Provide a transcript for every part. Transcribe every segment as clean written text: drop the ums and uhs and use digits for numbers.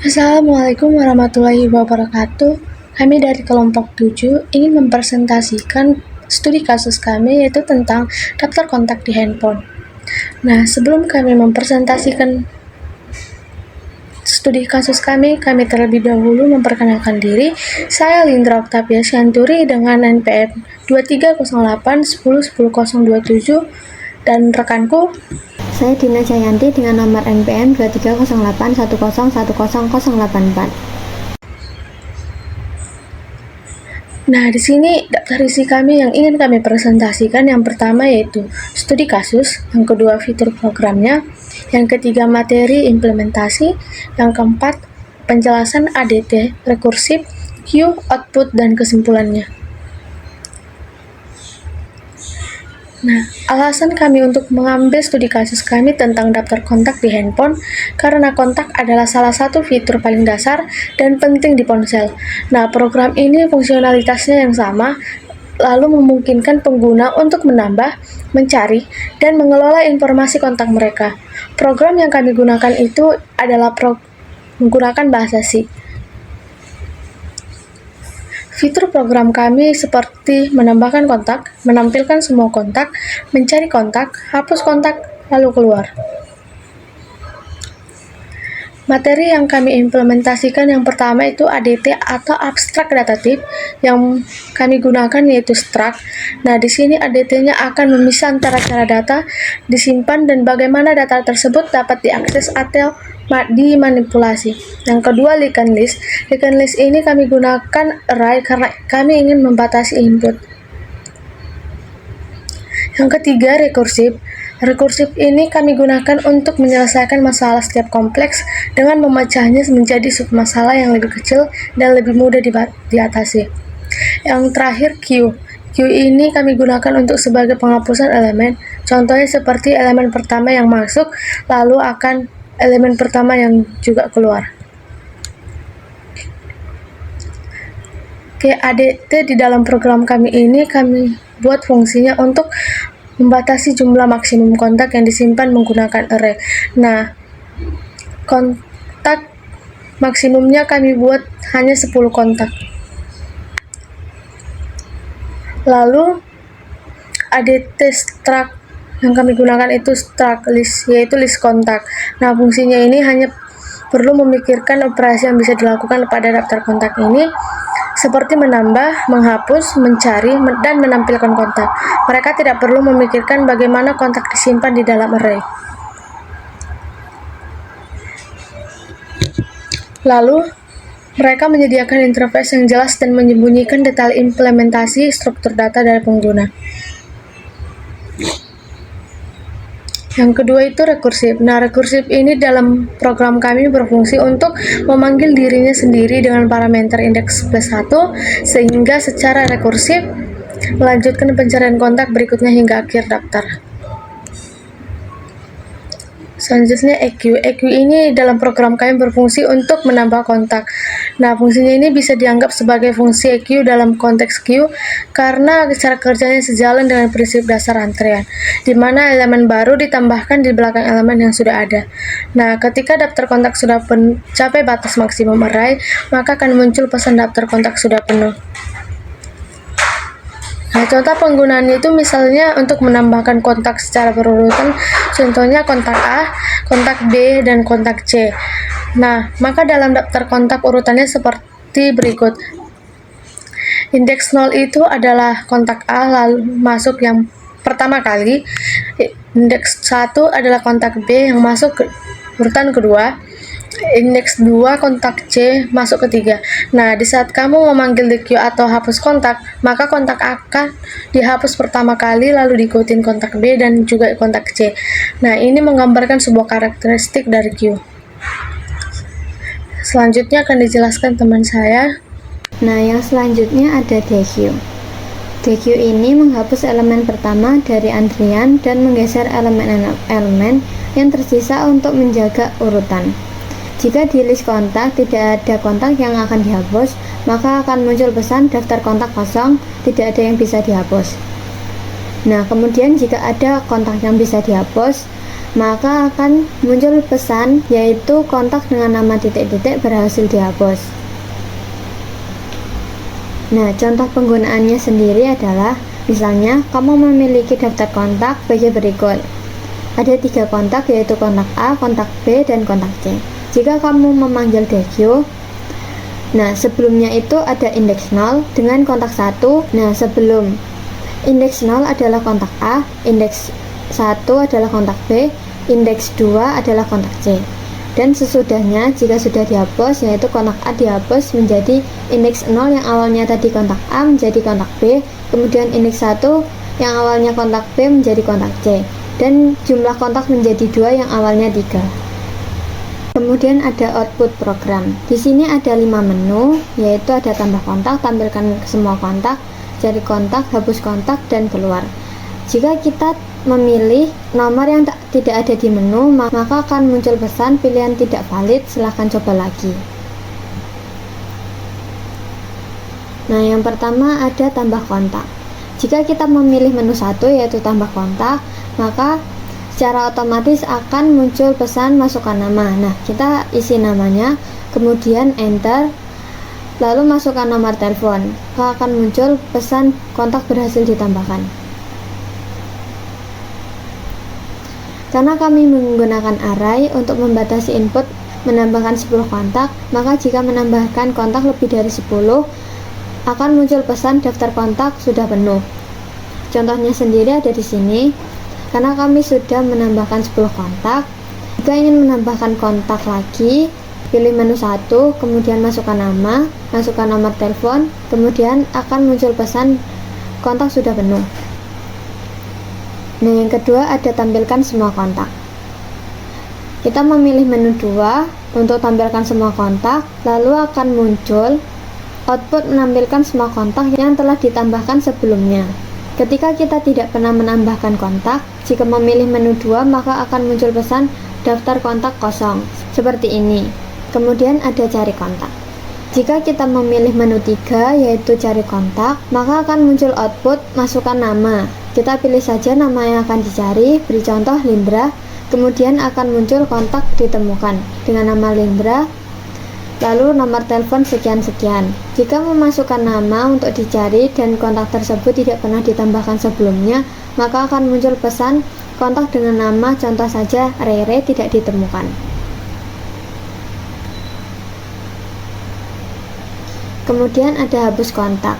Assalamualaikum warahmatullahi wabarakatuh. Kami dari kelompok 7 ingin mempresentasikan studi kasus kami yaitu tentang daftar kontak di handphone. Nah, sebelum kami mempresentasikan studi kasus kami terlebih dahulu memperkenalkan diri. Saya Lindra Oktavia Syanturi dengan NPM 2308101027 dan rekanku. Saya Dina Jayanti dengan nomor NPM 230810101084. Nah, di sini daftar isi kami yang ingin kami presentasikan. Yang pertama yaitu studi kasus, yang kedua fitur programnya, yang ketiga materi implementasi, yang keempat penjelasan ADT, rekursif, queue, output, dan kesimpulannya. Nah, alasan kami untuk mengambil studi kasus kami tentang daftar kontak di handphone karena kontak adalah salah satu fitur paling dasar dan penting di ponsel. Nah, program ini fungsionalitasnya yang sama, lalu memungkinkan pengguna untuk menambah, mencari, dan mengelola informasi kontak mereka. Program yang kami gunakan itu adalah menggunakan bahasa C. Fitur program kami seperti menambahkan kontak, menampilkan semua kontak, mencari kontak, hapus kontak, lalu keluar. Materi yang kami implementasikan yang pertama itu ADT atau Abstract Data Type yang kami gunakan yaitu struct. Nah, di sini ADT-nya akan memisah antara cara data disimpan dan bagaimana data tersebut dapat diakses atau dimanipulasi. Yang kedua, linked list. Linked list ini kami gunakan array karena kami ingin membatasi input. Yang ketiga, rekursif. Rekursif ini kami gunakan untuk menyelesaikan masalah setiap kompleks dengan memecahnya menjadi submasalah yang lebih kecil dan lebih mudah diatasi. Yang terakhir, queue. Queue ini kami gunakan untuk sebagai penghapusan elemen. Contohnya seperti elemen pertama yang masuk, lalu akan elemen pertama yang juga keluar. Oke, ADT di dalam program kami ini kami buat fungsinya untuk membatasi jumlah maksimum kontak yang disimpan menggunakan array. Nah, kontak maksimumnya kami buat hanya 10 kontak. Lalu ADT struct yang kami gunakan itu struct list, yaitu list kontak. Nah, fungsinya ini hanya perlu memikirkan operasi yang bisa dilakukan pada daftar kontak ini, seperti menambah, menghapus, mencari, dan menampilkan kontak. Mereka tidak perlu memikirkan bagaimana kontak disimpan di dalam array. Lalu, mereka menyediakan interface yang jelas dan menyembunyikan detail implementasi struktur data dari pengguna. Yang kedua itu rekursif. Nah, rekursif ini dalam program kami berfungsi untuk memanggil dirinya sendiri dengan parameter indeks +1 sehingga secara rekursif melanjutkan pencarian kontak berikutnya hingga akhir daftar. Selanjutnya EQ. EQ ini dalam program kami berfungsi untuk menambah kontak. Nah, fungsinya ini bisa dianggap sebagai fungsi EQ dalam konteks queue karena cara kerjanya sejalan dengan prinsip dasar antrean, di mana elemen baru ditambahkan di belakang elemen yang sudah ada. Nah, ketika daftar kontak sudah mencapai batas maksimum array, maka akan muncul pesan daftar kontak sudah penuh. Nah, contoh penggunaannya itu misalnya untuk menambahkan kontak secara berurutan, contohnya kontak A, kontak B, dan kontak C. Nah, maka dalam daftar kontak urutannya seperti berikut. Indeks 0 itu adalah kontak A, lalu masuk yang pertama kali. Indeks 1 adalah kontak B yang masuk ke urutan kedua. Indeks 2 kontak C masuk ketiga. Nah, di saat kamu memanggil di queue atau hapus kontak, maka kontak akan dihapus pertama kali lalu diikutin kontak B dan juga kontak C. Nah, ini menggambarkan sebuah karakteristik dari queue. Selanjutnya akan dijelaskan teman saya. Nah, yang selanjutnya ada dequeue. Dequeue ini menghapus elemen pertama dari antrian dan menggeser elemen-elemen yang tersisa untuk menjaga urutan. Jika di list kontak tidak ada kontak yang akan dihapus, maka akan muncul pesan daftar kontak kosong, tidak ada yang bisa dihapus. Nah, kemudian jika ada kontak yang bisa dihapus, maka akan muncul pesan yaitu kontak dengan nama titik-titik berhasil dihapus. Nah, contoh penggunaannya sendiri adalah misalnya kamu memiliki daftar kontak bagi berikut. Ada 3 kontak yaitu kontak A, kontak B, dan kontak C. Jika kamu memanggil DQ, nah sebelumnya itu ada indeks 0 dengan kontak 1. Nah, sebelum indeks 0 adalah kontak A, indeks 1 adalah kontak B, indeks 2 adalah kontak C. Dan sesudahnya jika sudah dihapus, yaitu kontak A dihapus menjadi indeks 0 yang awalnya tadi kontak A menjadi kontak B, kemudian indeks 1 yang awalnya kontak B menjadi kontak C, dan jumlah kontak menjadi 2 yang awalnya 3. Kemudian ada output program. Di sini ada 5 menu, yaitu ada tambah kontak, tampilkan semua kontak, cari kontak, hapus kontak, dan keluar. Jika kita memilih nomor yang tidak ada di menu, maka akan muncul pesan pilihan tidak valid, silahkan coba lagi. Nah, yang pertama ada tambah kontak. Jika kita memilih menu 1 yaitu tambah kontak, maka secara otomatis akan muncul pesan masukkan nama. Nah, kita isi namanya, kemudian enter, lalu masukkan nomor telepon, maka akan muncul pesan kontak berhasil ditambahkan. Karena kami menggunakan array untuk membatasi input menambahkan 10 kontak, maka jika menambahkan kontak lebih dari 10 akan muncul pesan daftar kontak sudah penuh. Contohnya sendiri ada di sini. Karena kami sudah menambahkan 10 kontak, jika ingin menambahkan kontak lagi, pilih menu 1, kemudian masukkan nama, masukkan nomor telepon, kemudian akan muncul pesan kontak sudah penuh. Nah, yang kedua ada tampilkan semua kontak. Kita memilih menu 2 untuk tampilkan semua kontak, lalu akan muncul output menampilkan semua kontak yang telah ditambahkan sebelumnya. Ketika kita tidak pernah menambahkan kontak, jika memilih menu 2 maka akan muncul pesan daftar kontak kosong, seperti ini. Kemudian ada cari kontak. Jika kita memilih menu 3 yaitu cari kontak, maka akan muncul output masukkan nama. Kita pilih saja nama yang akan dicari, beri contoh Lindra, kemudian akan muncul kontak ditemukan dengan nama Lindra, lalu nomor telepon sekian-sekian. Jika memasukkan nama untuk dicari dan kontak tersebut tidak pernah ditambahkan sebelumnya, maka akan muncul pesan kontak dengan nama contoh saja Rere tidak ditemukan. Kemudian ada hapus kontak.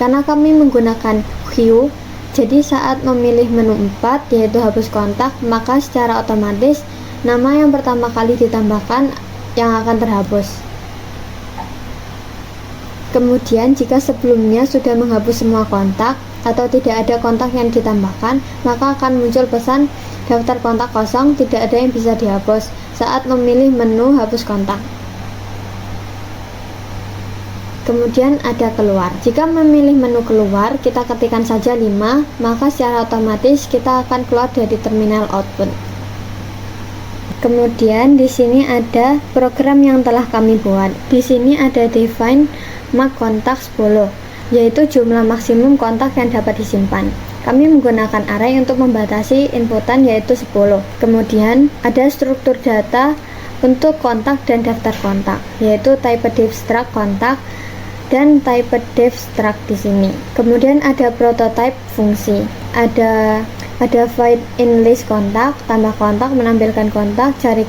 Karena kami menggunakan queue, jadi saat memilih menu 4 yaitu hapus kontak, maka secara otomatis nama yang pertama kali ditambahkan yang akan terhapus. Kemudian jika sebelumnya sudah menghapus semua kontak atau tidak ada kontak yang ditambahkan, maka akan muncul pesan daftar kontak kosong, tidak ada yang bisa dihapus saat memilih menu hapus kontak. Kemudian ada keluar. Jika memilih menu keluar, kita ketikkan saja 5, maka secara otomatis kita akan keluar dari terminal output. Kemudian di sini ada program yang telah kami buat. Di sini ada define max kontak 10, yaitu jumlah maksimum kontak yang dapat disimpan. Kami menggunakan array untuk membatasi inputan yaitu 10. Kemudian ada struktur data untuk kontak dan daftar kontak, yaitu typedef struct kontak dan typedef struct di sini. Kemudian ada prototype fungsi. Ada void in list kontak, tambah kontak, menampilkan kontak, cari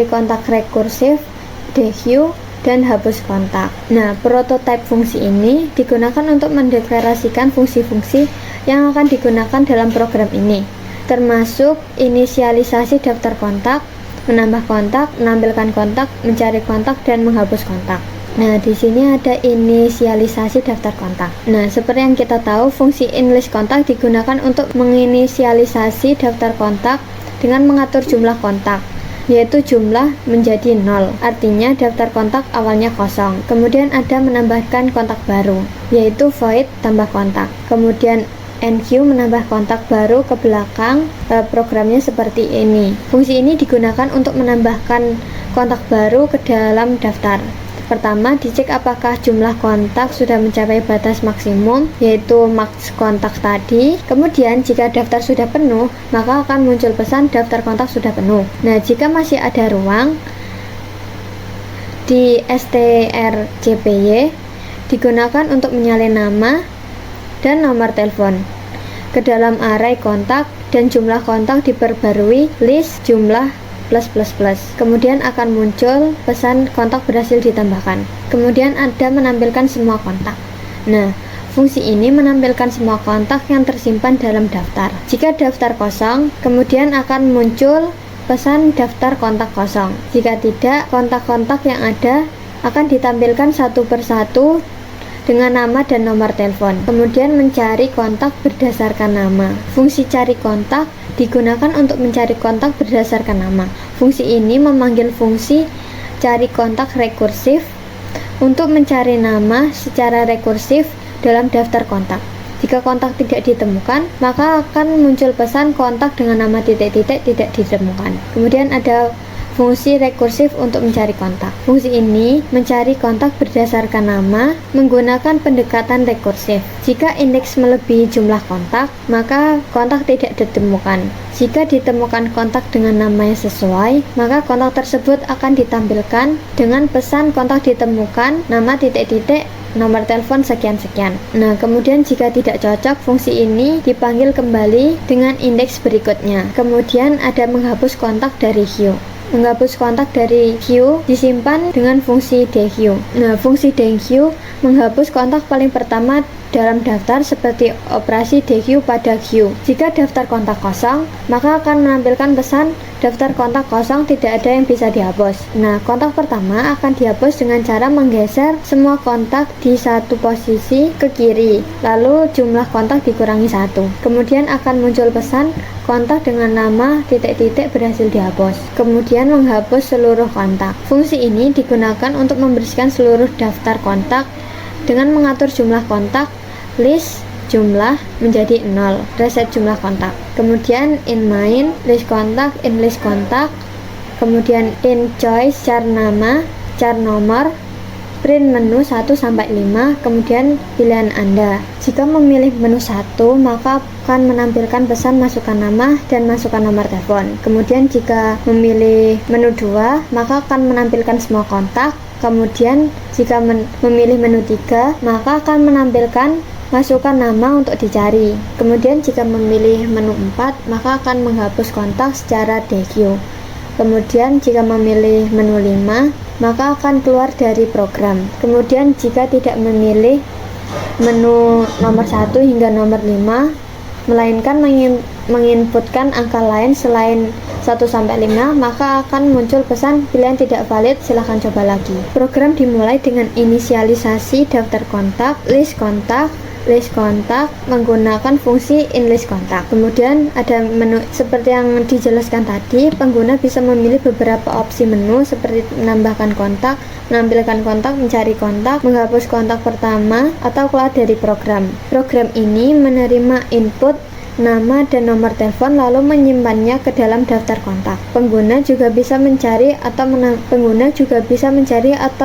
kontak rekursif, DQ, dan hapus kontak. Nah, prototype fungsi ini digunakan untuk mendeklarasikan fungsi-fungsi yang akan digunakan dalam program ini, termasuk inisialisasi daftar kontak, menambah kontak, menampilkan kontak, mencari kontak, dan menghapus kontak. Nah, di sini ada inisialisasi daftar kontak. Nah, seperti yang kita tahu, fungsi inlist kontak digunakan untuk menginisialisasi daftar kontak dengan mengatur jumlah kontak, yaitu jumlah menjadi 0, artinya daftar kontak awalnya kosong. Kemudian ada menambahkan kontak baru, yaitu void tambah kontak. Kemudian NQ menambah kontak baru ke belakang. Programnya seperti ini. Fungsi ini digunakan untuk menambahkan kontak baru ke dalam daftar. Pertama, dicek apakah jumlah kontak sudah mencapai batas maksimum, yaitu max kontak tadi. Kemudian, jika daftar sudah penuh, maka akan muncul pesan daftar kontak sudah penuh. Nah, jika masih ada ruang, di strcpy digunakan untuk menyalin nama dan nomor telepon. Ke dalam array kontak dan jumlah kontak diperbarui list jumlah plus. Kemudian akan muncul pesan kontak berhasil ditambahkan. Kemudian ada menampilkan semua kontak. Nah, fungsi ini menampilkan semua kontak yang tersimpan dalam daftar. Jika daftar kosong, kemudian akan muncul pesan daftar kontak kosong. Jika tidak, kontak-kontak yang ada akan ditampilkan satu persatu dengan nama dan nomor telepon. Kemudian mencari kontak berdasarkan nama. Fungsi cari kontak digunakan untuk mencari kontak berdasarkan nama. Fungsi ini memanggil fungsi cari kontak rekursif untuk mencari nama secara rekursif dalam daftar kontak. Jika kontak tidak ditemukan, maka akan muncul pesan kontak dengan nama titik-titik tidak ditemukan. Kemudian ada fungsi rekursif untuk mencari kontak. Fungsi ini mencari kontak berdasarkan nama menggunakan pendekatan rekursif. Jika indeks melebihi jumlah kontak, maka kontak tidak ditemukan. Jika ditemukan kontak dengan nama yang sesuai, maka kontak tersebut akan ditampilkan dengan pesan kontak ditemukan, nama titik-titik, nomor telepon sekian-sekian. Nah, kemudian jika tidak cocok, fungsi ini dipanggil kembali dengan indeks berikutnya. Kemudian ada menghapus kontak dari queue. Menghapus kontak dari queue disimpan dengan fungsi dequeue. Nah, fungsi dequeue menghapus kontak paling pertama dalam daftar seperti operasi dequeue pada queue. Jika daftar kontak kosong, maka akan menampilkan pesan daftar kontak kosong tidak ada yang bisa dihapus. Nah, kontak pertama akan dihapus dengan cara menggeser semua kontak di satu posisi ke kiri, lalu jumlah kontak dikurangi 1. Kemudian akan muncul pesan kontak dengan nama titik-titik berhasil dihapus. Kemudian menghapus seluruh kontak. Fungsi ini digunakan untuk membersihkan seluruh daftar kontak dengan mengatur jumlah kontak, list jumlah menjadi 0, reset jumlah kontak. Kemudian in main, list kontak, in list kontak. Kemudian in choice, char nama, char nomor, print menu 1 sampai 5, kemudian pilihan Anda. Jika memilih menu 1, maka akan menampilkan pesan masukkan nama dan masukkan nomor telepon. Kemudian jika memilih menu 2, maka akan menampilkan semua kontak. Kemudian jika memilih menu 3, maka akan menampilkan masukkan nama untuk dicari. Kemudian jika memilih menu 4, maka akan menghapus kontak secara dequeue. Kemudian jika memilih menu 5, maka akan keluar dari program. Kemudian jika tidak memilih menu nomor 1 hingga nomor 5, melainkan menginputkan angka lain selain 1 sampai 5, maka akan muncul pesan pilihan tidak valid, silahkan coba lagi. Program dimulai dengan inisialisasi daftar kontak, list kontak menggunakan fungsi inlist kontak. Kemudian ada menu seperti yang dijelaskan tadi, pengguna bisa memilih beberapa opsi menu seperti menambahkan kontak, menampilkan kontak, mencari kontak, menghapus kontak pertama, atau keluar dari program. Program ini menerima input nama dan nomor telepon lalu menyimpannya ke dalam daftar kontak. Pengguna juga bisa mencari atau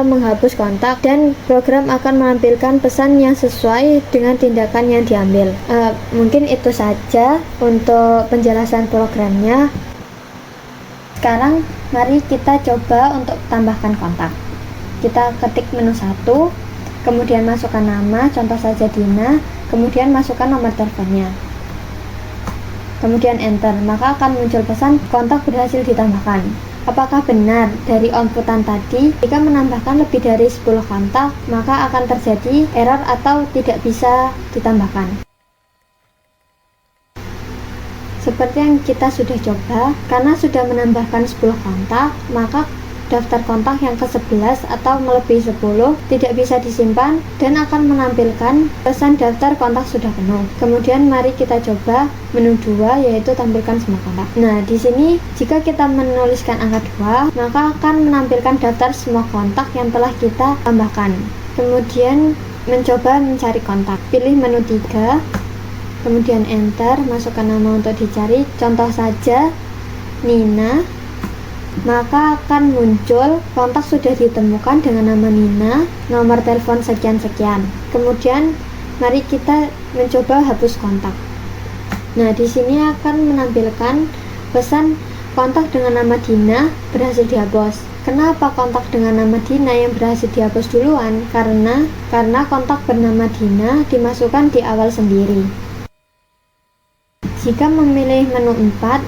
menghapus kontak, dan program akan menampilkan pesan yang sesuai dengan tindakan yang diambil. Mungkin itu saja untuk penjelasan programnya. Sekarang mari kita coba untuk tambahkan kontak. Kita ketik menu 1, kemudian masukkan nama, contoh saja Dina, kemudian masukkan nomor teleponnya. Kemudian enter, maka akan muncul pesan kontak berhasil ditambahkan. Apakah benar dari outputan tadi, jika menambahkan lebih dari 10 kontak, maka akan terjadi error atau tidak bisa ditambahkan. Seperti yang kita sudah coba, karena sudah menambahkan 10 kontak, maka daftar kontak yang ke-11 atau melebihi 10 tidak bisa disimpan dan akan menampilkan pesan daftar kontak sudah penuh. Kemudian mari kita coba menu 2, yaitu tampilkan semua kontak. Nah, di sini jika kita menuliskan angka 2, maka akan menampilkan daftar semua kontak yang telah kita tambahkan. Kemudian mencoba mencari kontak. Pilih menu 3, kemudian enter, masukkan nama untuk dicari. Contoh saja Nina. maka akan muncul kontak sudah ditemukan dengan nama Nina, nomor telepon sekian-sekian. Kemudian mari kita mencoba hapus kontak. Nah, di sini akan menampilkan pesan kontak dengan nama Dina berhasil dihapus. Kenapa kontak dengan nama Dina yang berhasil dihapus duluan? Karena kontak bernama Dina dimasukkan di awal sendiri. Jika memilih menu 4,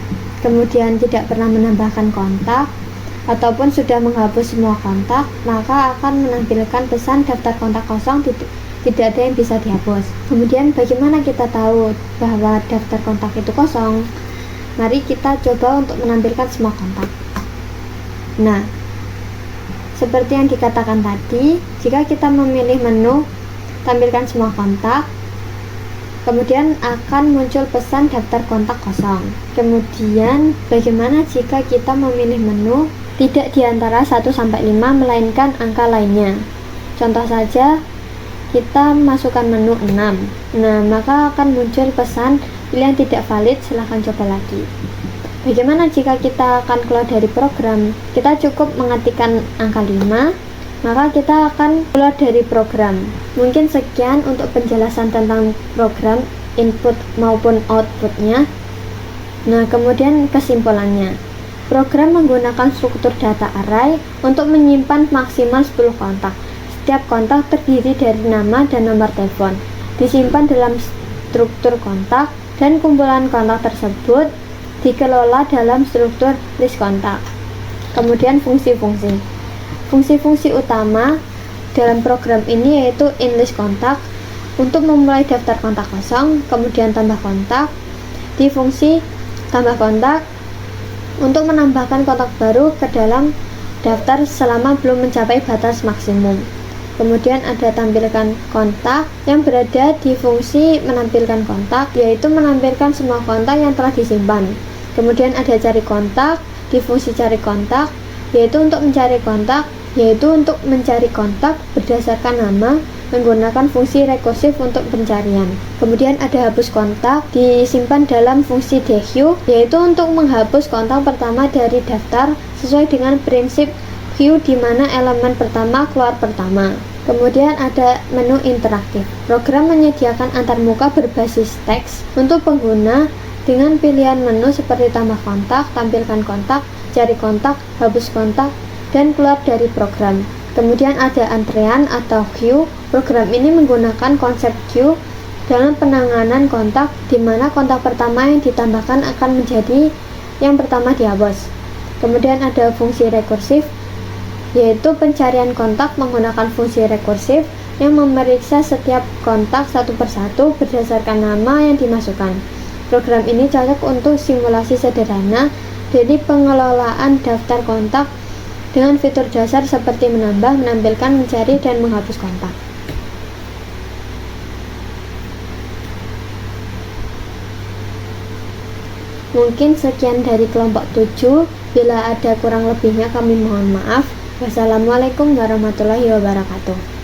kemudian tidak pernah menambahkan kontak, ataupun sudah menghapus semua kontak, maka akan menampilkan pesan daftar kontak kosong, tidak ada yang bisa dihapus. Kemudian bagaimana kita tahu bahwa daftar kontak itu kosong? Mari kita coba untuk menampilkan semua kontak. Nah, seperti yang dikatakan tadi, jika kita memilih menu tampilkan semua kontak, kemudian akan muncul pesan daftar kontak kosong. Kemudian bagaimana jika kita memilih menu tidak di antara 1 sampai 5 melainkan angka lainnya? Contoh saja, kita masukkan menu 6. Nah, maka akan muncul pesan pilihan tidak valid, silahkan coba lagi. Bagaimana jika kita akan keluar dari program? Kita cukup mengetikkan angka 5, maka kita akan keluar dari program. Mungkin sekian untuk penjelasan tentang program input maupun outputnya. Nah, kemudian kesimpulannya. Program menggunakan struktur data array untuk menyimpan maksimal 10 kontak. Setiap kontak terdiri dari nama dan nomor telepon. Disimpan dalam struktur kontak dan kumpulan kontak tersebut dikelola dalam struktur list kontak. Kemudian fungsi-fungsi. Fungsi-fungsi utama dalam program ini yaitu inlist kontak untuk memulai daftar kontak kosong, kemudian tambah kontak. Di fungsi tambah kontak untuk menambahkan kontak baru ke dalam daftar selama belum mencapai batas maksimum. Kemudian ada tampilkan kontak yang berada di fungsi menampilkan kontak, yaitu menampilkan semua kontak yang telah disimpan. Kemudian ada cari kontak di fungsi cari kontak, yaitu untuk mencari kontak berdasarkan nama menggunakan fungsi rekursif untuk pencarian. Kemudian ada hapus kontak disimpan dalam fungsi dequeue, yaitu untuk menghapus kontak pertama dari daftar sesuai dengan prinsip queue di mana elemen pertama keluar pertama. Kemudian ada menu interaktif. Program menyediakan antarmuka berbasis teks untuk pengguna dengan pilihan menu seperti tambah kontak, tampilkan kontak, cari kontak, hapus kontak, dan keluar dari program. Kemudian ada antrean atau queue. Program ini menggunakan konsep queue dalam penanganan kontak, di mana kontak pertama yang ditambahkan akan menjadi yang pertama dihapus. Kemudian ada fungsi rekursif, yaitu pencarian kontak menggunakan fungsi rekursif yang memeriksa setiap kontak satu persatu berdasarkan nama yang dimasukkan. Program ini cocok untuk simulasi sederhana dari pengelolaan daftar kontak dengan fitur dasar seperti menambah, menampilkan, mencari, dan menghapus kontak. Mungkin sekian dari kelompok 7. Bila ada kurang lebihnya kami mohon maaf. Wassalamualaikum warahmatullahi wabarakatuh.